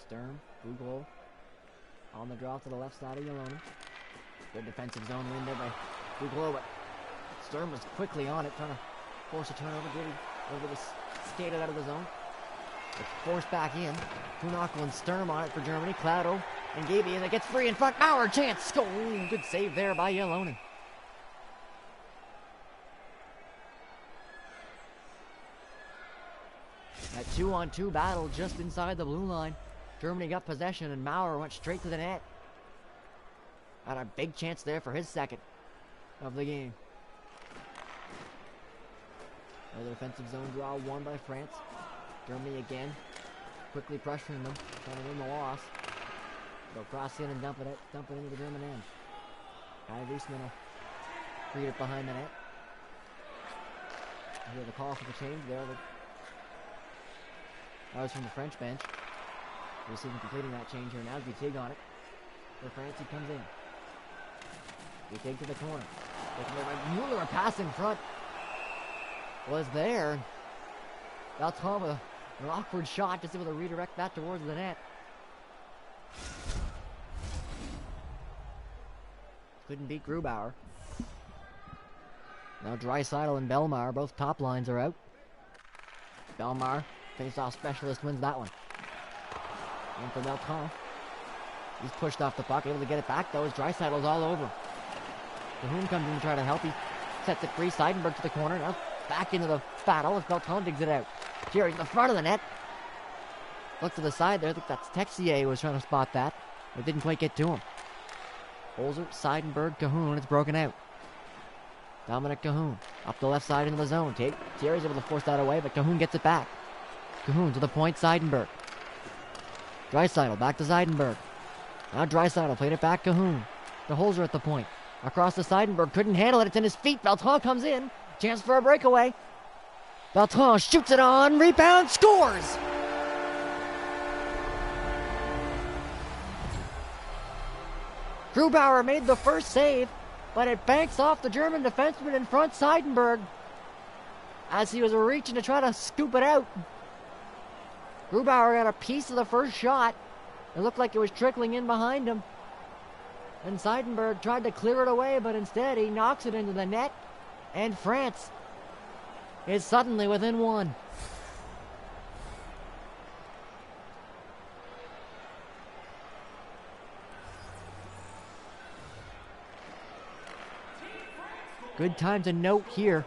Sturm, Bugol on the draw to the left side of Yellonen. Good defensive zone win there by Bugol, but Sturm was quickly on it, trying to force a turnover. Giddy over the skated out of the zone. It's forced back in. Kuhnackel and Sturm on it for Germany. Claudio and Gaby, and it gets free in front. Maurer chance. Good save there by Yellonen. That 2-on-2 battle just inside the blue line. Germany got possession and Maurer went straight to the net. Had a big chance there for his second of the game. Another defensive zone draw won by France. Germany again, quickly pressuring them, trying to win the loss. They'll cross in and dump it into the German end. Kai Wiesmann will read it behind the net. I hear the call for the change there. That was from the French bench. We'll see him completing that change here now. Gutig on it. For France, he comes in. Gutig to the corner. Mueller, a pass in front was there. Belton with an awkward shot, just able to redirect that towards the net. Couldn't beat Grubauer. Now Draisaitl and Belmar, both top lines are out. Belmar, face-off specialist, wins that one. And for Belton, he's pushed off the puck, able to get it back though as Draisaitl's all over. Cahoon comes in to try to help. He sets it free. Seidenberg to the corner. Now back into the battle as Belton digs it out. Thierry's in the front of the net. Look to the side there. I think that's Texier was trying to spot that. But didn't quite get to him. Holzer, Seidenberg, Cahoon. It's broken out. Dominic Cahoon up the left side into the zone. Thierry's able to force that away, but Cahoon gets it back. Cahoon to the point. Seidenberg. Draisaitl back to Seidenberg. Now Draisaitl played it back. Cahoon to Holzer at the point. Across to Seidenberg. Couldn't handle it. It's in his feet. Belton comes in. Chance for a breakaway. Belton shoots it on. Rebound. Scores! Grubauer made the first save, but it banks off the German defenseman in front, Seidenberg, as he was reaching to try to scoop it out. Grubauer got a piece of the first shot. It looked like it was trickling in behind him. And Seidenberg tried to clear it away, but instead he knocks it into the net. And France is suddenly within one. Good time to note here.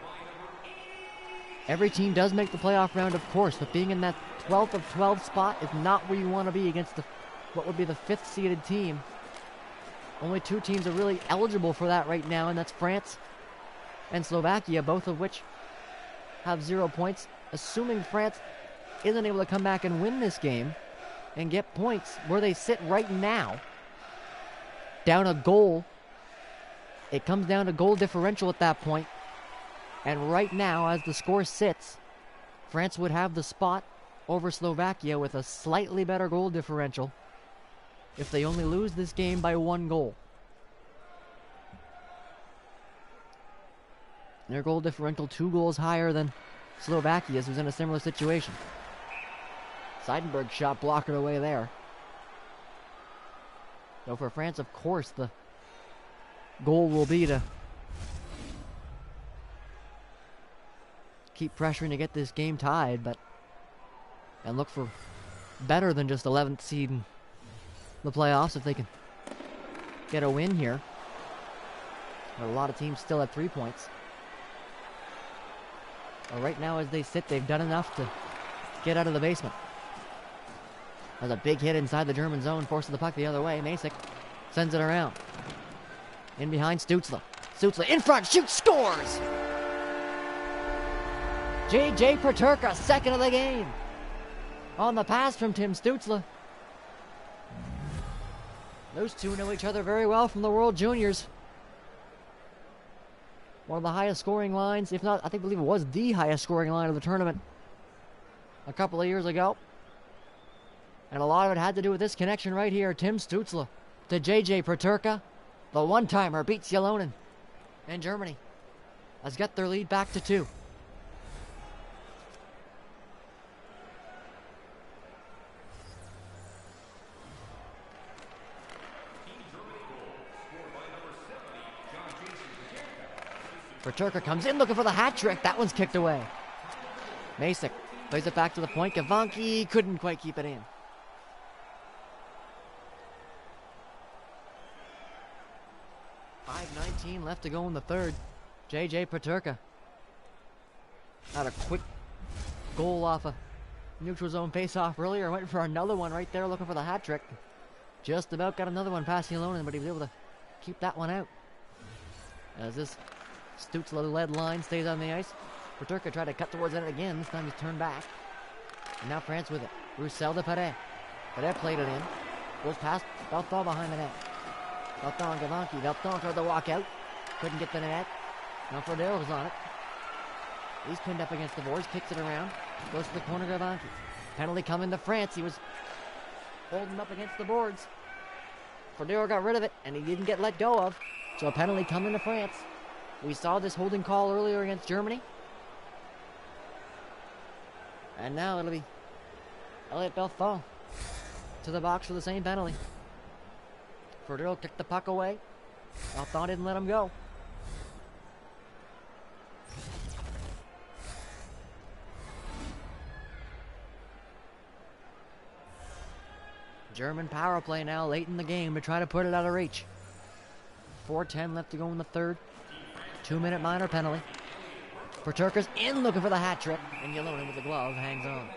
Every team does make the playoff round, of course, but being in that 12th of 12 spot is not where you want to be against what would be the 5th seeded team. Only two teams are really eligible for that right now, and that's France and Slovakia, both of which have 0 points. Assuming France isn't able to come back and win this game and get points where they sit right now, down a goal. It comes down to goal differential at that point. And right now, as the score sits, France would have the spot over Slovakia with a slightly better goal differential if they only lose this game by 1 goal. Their goal differential 2 goals higher than Slovakia's, who's in a similar situation. Seidenberg shot blocked away there. So for France, of course, the goal will be to keep pressuring to get this game tied, and look for better than just 11th seed in the playoffs if they can get a win here. But a lot of teams still at 3 points. Well, right now as they sit, they've done enough to get out of the basement. There's a big hit inside the German zone, forces the puck the other way. Masick sends it around. In behind Stützle. Stützle in front, shoots, scores! J.J. Peterka, second of the game. On the pass from Tim Stützle. Those two know each other very well from the World Juniors. One of the highest scoring lines, if not, I believe it was the highest scoring line of the tournament a couple of years ago. And a lot of it had to do with this connection right here. Tim Stützle to J.J. Peterka. The one-timer beats Ylonen. And Germany has got their lead back to 2. Peterka comes in looking for the hat trick. That one's kicked away. Masick plays it back to the point. Gavanki couldn't quite keep it in. .5:19 left to go in the third. J.J. Peterka had a quick goal off a neutral zone face-off earlier. Went for another one right there looking for the hat trick. Just about got another one past Ylonen, but he was able to keep that one out. As this Stützle-led line stays on the ice. Peterka tried to cut towards it again. This time he's turned back. And now France with it. Roussel to Perret. Perret played it in. Goes past Belton behind the net. Belton and Gavanki. Belton tried to walk out. Couldn't get the net. Now Frodero's on it. He's pinned up against the boards. Kicks it around. Goes to the corner. Gavanki. Penalty coming to France. He was holding up against the boards. Frodero got rid of it, and he didn't get let go of. So a penalty coming to France. We saw this holding call earlier against Germany. And now it'll be Elliot Belfond to the box for the same penalty. Frodero kicked the puck away. Belfond didn't let him go. German power play now late in the game to try to put it out of reach. 4:10 left to go in the third. 2-minute minor penalty. Peterka's in looking for the hat trick, and Ylonen with the glove hangs on.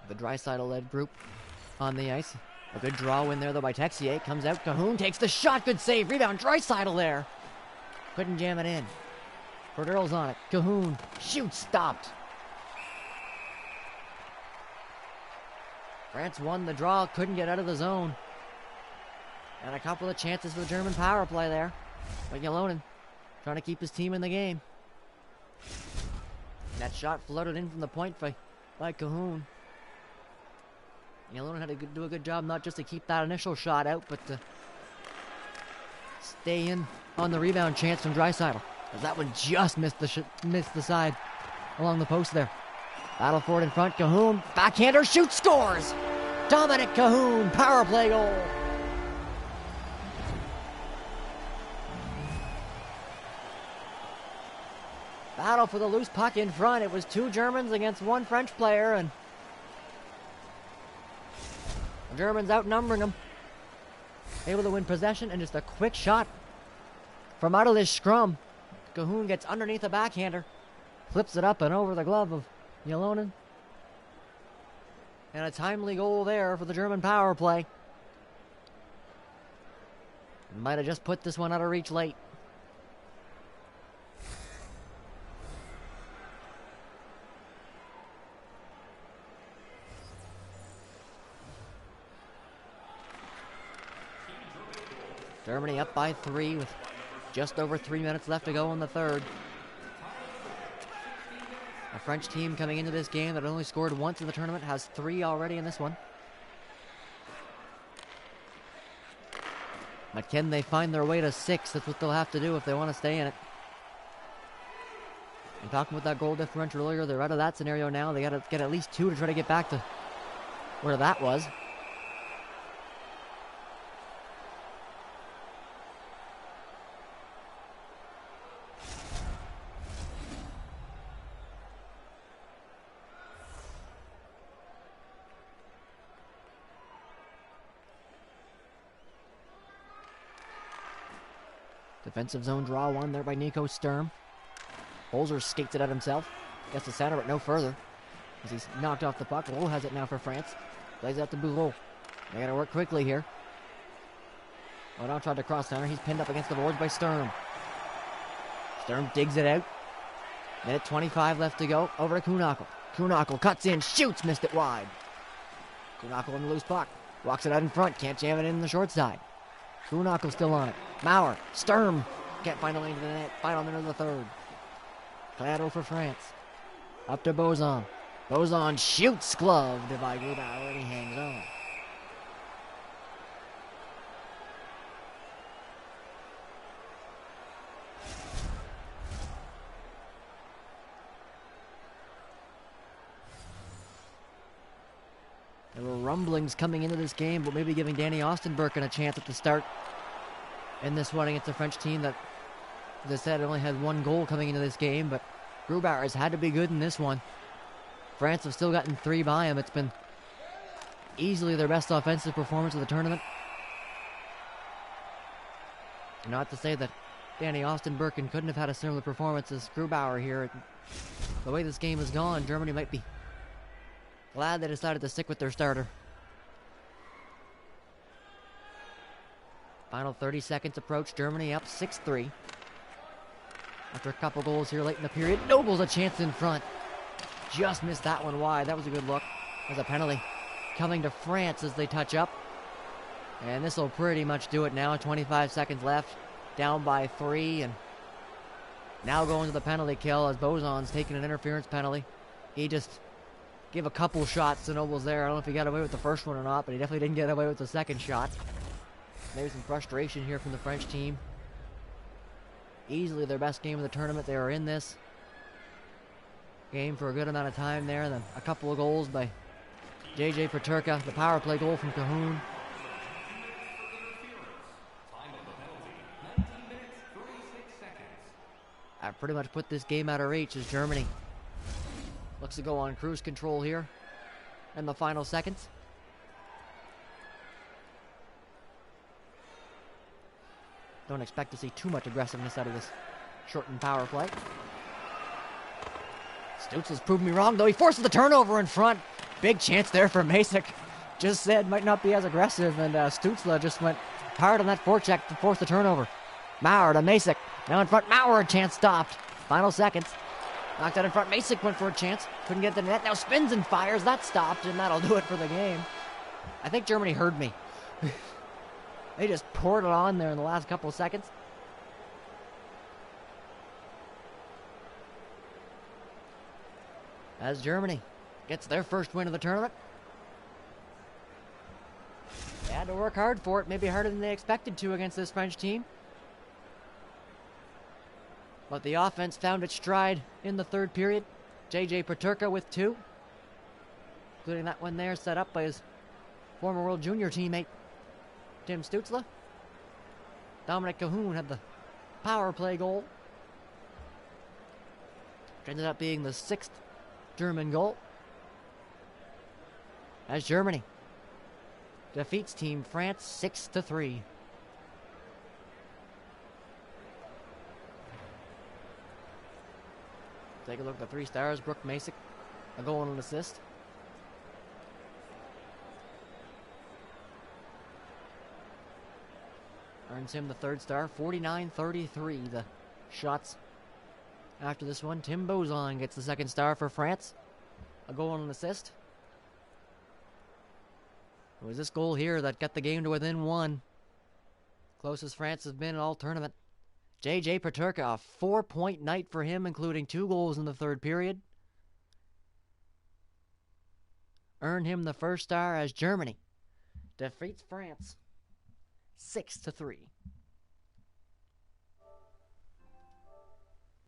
The Draisaitl-led group on the ice. A good draw in there though by Texier. Comes out, Cahoon takes the shot, good save, rebound, Draisaitl there. Couldn't jam it in. Frodero's on it. Cahoon shoots, stopped. France won the draw, couldn't get out of the zone. And a couple of chances for the German power play there. But Ylonen trying to keep his team in the game. And that shot floated in from the point by Cahoon. Ylonen had to do a good job not just to keep that initial shot out, but to stay in on the rebound chance from Draisaitl. As that one just missed the side along the post there. Battle for it in front. Cahoon, backhander, shoots, scores! Dominic Cahoon, power play goal. Battle for the loose puck in front. It was 2 Germans against 1 French player, and the Germans outnumbering them. Able to win possession, and just a quick shot from out of this scrum. Cahoon gets underneath the backhander, flips it up and over the glove of Ylonen. And a timely goal there for the German power play. Might have just put this one out of reach late. Germany up by 3 with just over 3 minutes left to go in the third. A French team coming into this game that only scored once in the tournament has 3 already in this one. But can they find their way to 6? That's what they'll have to do if they want to stay in it. And talking about that goal differential earlier, they're out of that scenario now. They got to get at least 2 to try to get back to where that was. Defensive zone draw one there by Nico Sturm. Holzer skates it at himself. Gets the center, but no further. As he's knocked off the puck. Lowe has it now for France. Plays out to Boulot. They got to work quickly here. O'Donnell tried to cross center. He's pinned up against the boards by Sturm. Sturm digs it out. Minute 25 left to go. Over to Kuhnhackl. Kuhnhackl cuts in, shoots, missed it wide. Kuhnhackl on the loose puck. Walks it out in front. Can't jam it in the short side. Kuhnhackl still on it. Maurer. Sturm. Can't find a lane to the net. Final minute of the third. Clado for France. Up to Bozon. Bozon shoots, gloved by Grubauer, and he hangs on. There were rumblings coming into this game, but maybe giving Danny Ostenbergen a chance at the start in this one against a French team that, as I said, only had 1 goal coming into this game, but Grubauer has had to be good in this one. France have still gotten 3 by him. It's been easily their best offensive performance of the tournament. Not to say that Danny Ostenbergen couldn't have had a similar performance as Grubauer here. The way this game has gone, Germany might be glad they decided to stick with their starter. Final 30 seconds approach. Germany up 6-3. After a couple goals here late in the period. Noble's a chance in front. Just missed that one wide. That was a good look. There's a penalty coming to France as they touch up. And this will pretty much do it now. 25 seconds left. Down by 3. And now going to the penalty kill as Bozon's taking an interference penalty. He just gave a couple shots to Nobles there. I don't know if he got away with the first one or not, but he definitely didn't get away with the second shot. Maybe some frustration here from the French team. Easily their best game of the tournament. They were in this game for a good amount of time there. And then a couple of goals by JJ Peterka. The power play goal from Cahoon. I've pretty much put this game out of reach as Germany looks to go on cruise control here in the final seconds. Don't expect to see too much aggressiveness out of this shortened power play. Stützle's proven me wrong, though. He forces the turnover in front. Big chance there for Masick. Just said might not be as aggressive, and Stützle just went hard on that forecheck to force the turnover. Maurer to Masick. Now in front, Maurer, a chance stopped. Final seconds. Knocked out in front. Masick went for a chance. Couldn't get the net. Now spins and fires. That stopped, and that'll do it for the game. I think Germany heard me. They just poured it on there in the last couple of seconds. As Germany gets their first win of the tournament. They had to work hard for it, maybe harder than they expected to against this French team. But the offense found its stride in the third period. JJ Peterka with 2. Including that one there set up by his former World Junior teammate, Tim Stützle. Dominic Cahoon had the power play goal. Which ended up being the 6th German goal. As Germany defeats Team France 6-3. Take a look at the 3 stars. Brooke Masick, a goal and an assist. Earns him the 3rd star. 49-33 the shots after this one. Tim Bozon gets the 2nd star for France. A goal and an assist. It was this goal here that got the game to within 1. Closest France has been all tournament. JJ Peterka, a 4-point night for him, including 2 goals in the third period. Earned him the 1st star as Germany defeats France 6-3.